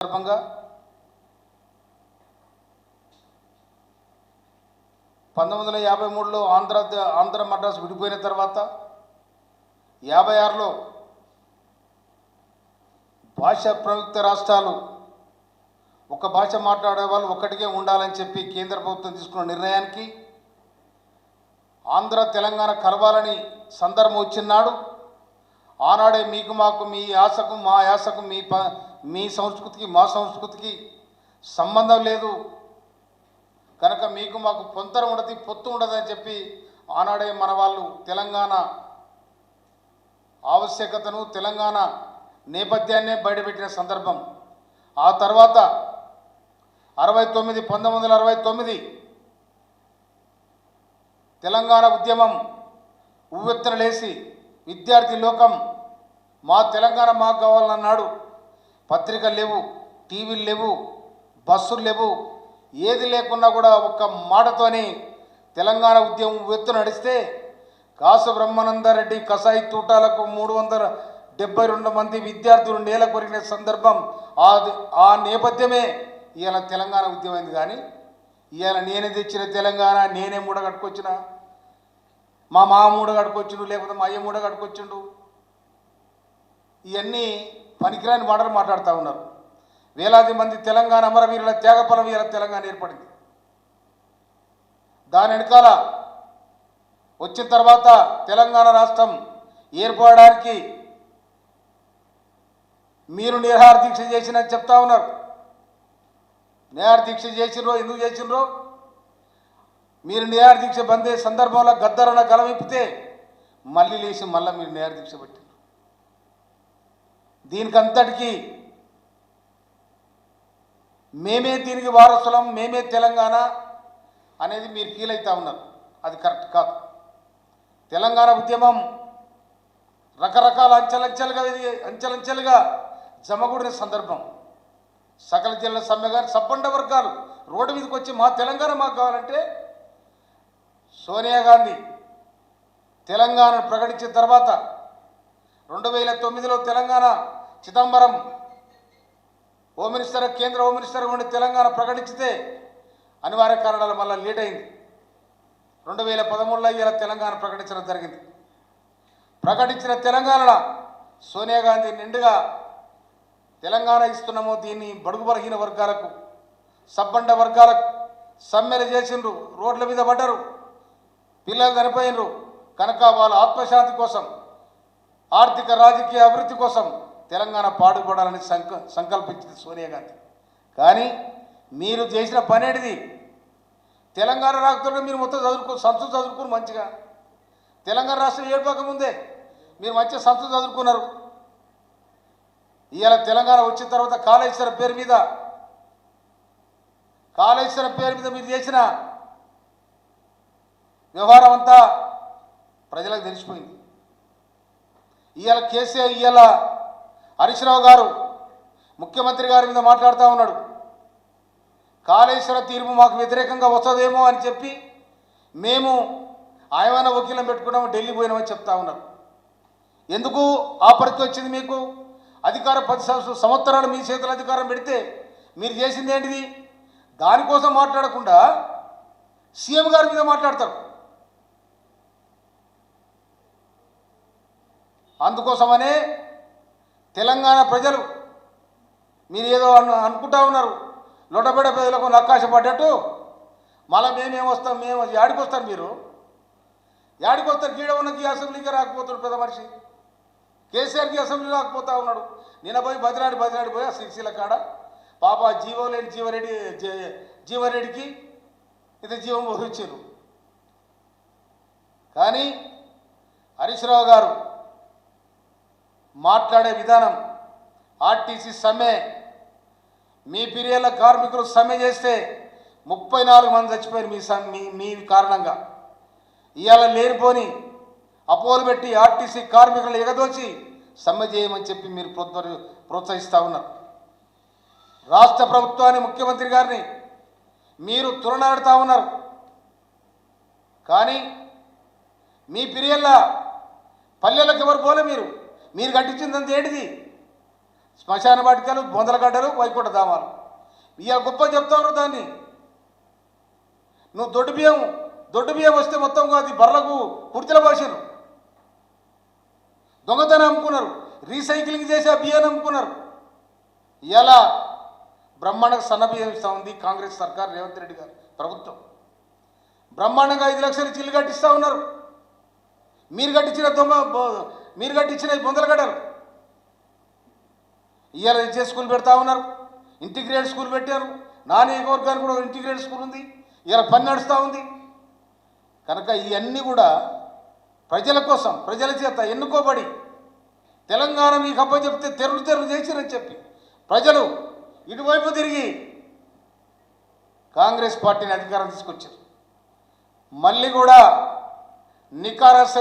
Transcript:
సందర్భంగా 1953లో ఆంధ్ర మద్రాసు విడిపోయిన తర్వాత 56లో భాషా ప్రయుక్త రాష్ట్రాలు ఒక భాష మాట్లాడే వాళ్ళు ఒక్కటికే ఉండాలని చెప్పి కేంద్ర ప్రభుత్వం తీసుకున్న నిర్ణయానికి ఆంధ్ర తెలంగాణ కలవాలని సందర్భం వచ్చినాడు. ఆనాడే మీకు మాకు మీ యాసకు మా యాసకు మీ సంస్కృతికి మా సంస్కృతికి సంబంధం లేదు కనుక మీకు మాకు పొంతర ఉండదు పొత్తు ఉండదని చెప్పి ఆనాడే మన వాళ్ళు తెలంగాణ ఆవశ్యకతను తెలంగాణ నేపథ్యాన్నే బయటపెట్టిన సందర్భం. ఆ తర్వాత 1969 తెలంగాణ ఉద్యమం ఉవ్వెత్తున లేచి విద్యార్థి లోకం మా తెలంగాణ మాకు కావాలన్నాడు. పత్రికలు లేవు, టీవీలు లేవు, బస్సులు లేవు, ఏది లేకున్నా కూడా ఒక్క మాటతోని తెలంగాణ ఉద్యమం ఉవ్వెత్తున నడిస్తే కాసు బ్రహ్మానందరెడ్డి కసాయి తూటాలకు 372 మంది విద్యార్థులు నేల కొరిగిన సందర్భం. ఆ నేపథ్యమే ఇవాళ తెలంగాణ ఉద్యమైంది. కానీ ఇవాళ నేనే తెచ్చిన తెలంగాణ, నేనే మూడ కట్టుకొచ్చిన, మా మూడ కట్టుకొచ్చిండు, లేకపోతే మా అయ్య మూడ కట్టుకొచ్చిండు, ఇవన్నీ పనికిరాని మాటలు మాట్లాడుతూ ఉన్నారు. వేలాది మంది తెలంగాణ అమరవీరుల త్యాగఫలం ఇవాళ తెలంగాణ ఏర్పడింది. దాని వెనకాల వచ్చిన తర్వాత తెలంగాణ రాష్ట్రం ఏర్పడడానికి మీరు నిరాహార దీక్ష చేసినని చెప్తా ఉన్నారు. నిరాహార దీక్ష చేసినరో ఎందుకు చేసినరో మీరు నిరాహార దీక్ష బందే సందర్భంలో గద్దరన గలవిప్పితే మళ్ళీ లేచి మళ్ళీ మీరు నిరాహార దీక్ష పెట్టారు. దీనికంతటికీ మేమే దీనికి వారసులం, మేమే తెలంగాణ అనేది మీరు ఫీల్ అవుతూ ఉన్నారు. అది కరెక్ట్ కాదు. తెలంగాణ ఉద్యమం రకరకాల అంచెలంచెలుగా జమగూడిన సందర్భం. సకల జిల్లా సమ్మె గారు సబ్బండ వర్గాలు రోడ్డు మీదకి వచ్చి మా తెలంగాణ మాకు కావాలంటే సోనియా గాంధీ తెలంగాణను ప్రకటించిన తర్వాత 2009లో తెలంగాణ చిదంబరం కేంద్ర హోమ్ మినిస్టర్ ఉండి తెలంగాణ ప్రకటించితే అనివార్య కారణాల వల్ల లేట్ అయింది. 2013లో ఇలా తెలంగాణ ప్రకటించడం జరిగింది. ప్రకటించిన తెలంగాణలో సోనియా గాంధీ నిండుగా తెలంగాణ ఇస్తున్నామో దీన్ని బడుగు బలహీన వర్గాలకు, సబ్బండ వర్గాలకు సమ్మెలు చేసిండ్రు, రోడ్ల మీద పడ్డరు, పిల్లలు చనిపోయినరు కనుక వాళ్ళ ఆత్మశాంతి కోసం, ఆర్థిక రాజకీయ అభివృద్ధి కోసం తెలంగాణ పాటుపడాలని సంకల్పించింది సోనియా గాంధీ. కానీ మీరు చేసిన పని ఏంటిది? తెలంగాణ రాకపోతే మీరు మొత్తం చదువుకుని మంచిగా తెలంగాణ రాష్ట్రం ఏర్పడకముందే మీరు మంచిగా చదువుకున్నారు. ఇవాళ తెలంగాణ వచ్చిన తర్వాత కాళేశ్వరం పేరు మీద మీరు చేసిన వ్యవహారం అంతా ప్రజలకు తెలిసిపోయింది. ఇవాళ హరీష్ రావు గారు ముఖ్యమంత్రి గారి మీద మాట్లాడుతూ ఉన్నాడు. కాళేశ్వర తీర్పు మాకు వ్యతిరేకంగా వస్తుందేమో అని చెప్పి మేము ఆయన వకీలం పెట్టుకున్నాము, ఢిల్లీ పోయినామని చెప్తా ఉన్నారు. ఎందుకు ఆ పరిస్థితి వచ్చింది? మీకు అధికారం 10 సంవత్సరాలు మీ చేతుల అధికారం పెడితే మీరు చేసింది ఏంటిది? దానికోసం మాట్లాడకుండా సీఎం గారి మీద మాట్లాడతారు. అందుకోసమనే తెలంగాణ ప్రజలు మీరు ఏదో అనుకుంటా ఉన్నారు, లొటబెడ ప్రజలకు నక్కాశ పడ్డట్టు మళ్ళీ మేమేం వస్తాం, మేము యాడికి వస్తారు, మీరు యాడికి వస్తారు? గీడ ఉన్నకి అసెంబ్లీకి రాకపోతాడు పెద్ద మనిషి, కేసీఆర్కి అసెంబ్లీ రాకపోతా ఉన్నాడు. నిన్న పోయి బదిలాడి పోయి ఆ సిరిసిల్ల కాడ పాప జీవరెడ్డికి ఇది జీవం పోయించారు. కానీ హరీష్ రావు గారు మాట్లాడే విధానం, ఆర్టీసీ సమ్మె, మీ పీరియడ్ల కార్మికులు సమ్మె చేస్తే 34 మంది చచ్చిపోయారు మీ కారణంగా. ఇవాళ లేనిపోని అపోలు పెట్టి ఆర్టీసీ కార్మికులను ఎగదోచి సమ్మె చేయమని చెప్పి మీరు ప్రోత్సహిస్తూ ఉన్నారు. రాష్ట్ర ప్రభుత్వాన్ని, ముఖ్యమంత్రి గారిని మీరు తులనాడుతూ ఉన్నారు. కానీ మీ పీరియడ్ల పల్లెలకు ఎవరు పోలే, మీరు కట్టించిందంత ఏంటిది? శ్మశాన వాటికలు, బొందలగడ్డలు, వైకుంఠ ధామాలు. ఇవాళ గొప్ప చెప్తాను దాన్ని. నువ్వు దొడ్డు బియ్యం వస్తే మొత్తం అది బర్లకు కుర్తిల భాషలు దొంగతనం అమ్ముకున్నారు, రీసైక్లింగ్ చేసి ఆ బియ్యాన్ని అమ్ముకున్నారు. ఇలా బ్రహ్మాండంగా సన్న బియ్యం ఇస్తూ ఉంది కాంగ్రెస్ సర్కార్, రేవంత్ రెడ్డి గారు ప్రభుత్వం. బ్రహ్మాండంగా 5 లక్షల ఇల్లు కట్టిస్తూ ఉన్నారు. మీరు కట్టించిన బొందలగడ్డలు ఇవాళ విద్యా స్కూల్ పెడతా ఉన్నారు, ఇంటిగ్రేటెడ్ స్కూల్ పెట్టారు. నా నియోజకవర్గానికి కూడా ఇంటిగ్రేటెడ్ స్కూల్ ఉంది, ఇలా పని నడుస్తూ ఉంది. కనుక ఇవన్నీ కూడా ప్రజల కోసం, ప్రజల చేత ఎన్నుకోబడి తెలంగాణ మీకు అప్పచెప్తే తెరులు చేసిరని చెప్పి ప్రజలు ఇటువైపు తిరిగి కాంగ్రెస్ పార్టీని అధికారం తీసుకొచ్చారు. మళ్ళీ కూడా నికారసైన